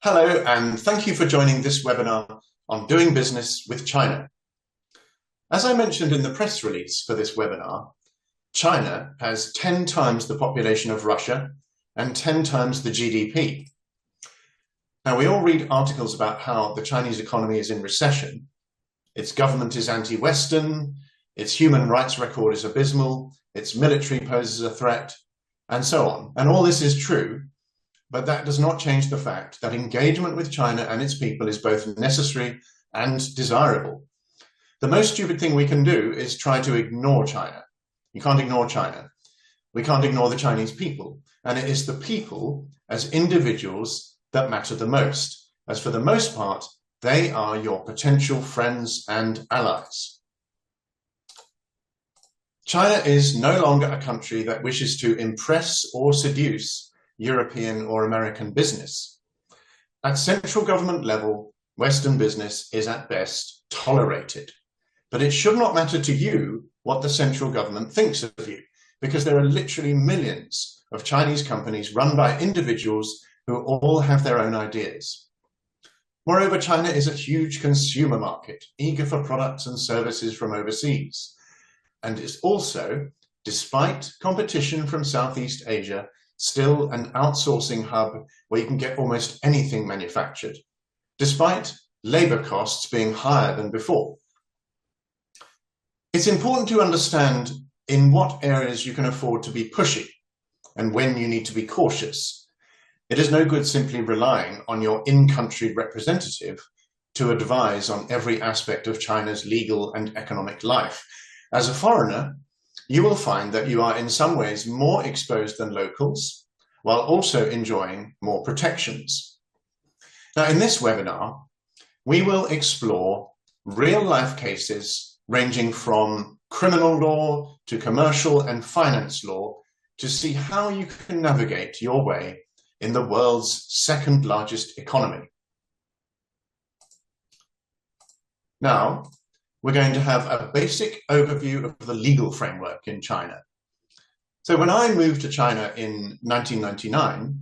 Hello, and thank you for joining this webinar on doing business with China. As I mentioned in the press release for this webinar, China has 10 times the population of Russia and 10 times the GDP. Now, we all read articles about how the Chinese economy is in recession, its government is anti-Western, its human rights record is abysmal, its military poses a threat, and so on. And all this is true. But that does not change the fact that engagement with China and its people is both necessary and desirable. The most stupid thing we can do is try to ignore China. You can't ignore China. We can't ignore the Chinese people. And it is the people as individuals that matter the most, as for the most part, they are your potential friends and allies. China is no longer a country that wishes to impress or seduce European or American business. At central government level, Western business is at best tolerated. But it should not matter to you what the central government thinks of you, because there are literally millions of Chinese companies run by individuals who all have their own ideas. Moreover, China is a huge consumer market, eager for products and services from overseas, and is also, despite competition from Southeast Asia, still an outsourcing hub where you can get almost anything manufactured, despite labor costs being higher than before. It's important to understand in what areas you can afford to be pushy and when you need to be cautious. It is no good simply relying on your in-country representative to advise on every aspect of China's legal and economic life. As a foreigner, you will find that you are in some ways more exposed than locals, while also enjoying more protections. Now, in this webinar, we will explore real-life cases ranging from criminal law to commercial and finance law to see how you can navigate your way in the world's second largest economy. Now, we're going to have a basic overview of the legal framework in China. So when I moved to China in 1999,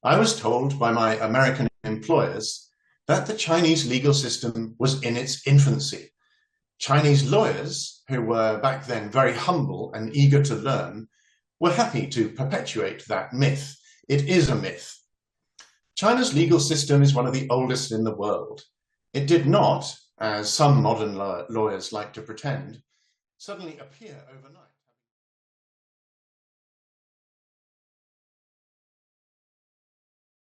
I was told by my American employers that the Chinese legal system was in its infancy. Chinese lawyers, who were back then very humble and eager to learn, were happy to perpetuate that myth. It is a myth. China's legal system is one of the oldest in the world. It did not, as some modern lawyers like to pretend, suddenly appear overnight.